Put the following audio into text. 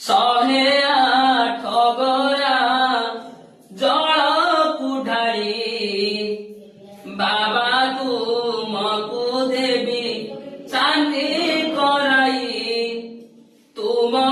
ଶହେ ଆଠ ଗରା ଜଳକୁ ଢାଳି ବାବା ତୁମକୁ ଦେବି ଶାନ୍ତି କରାଇ ତୁମ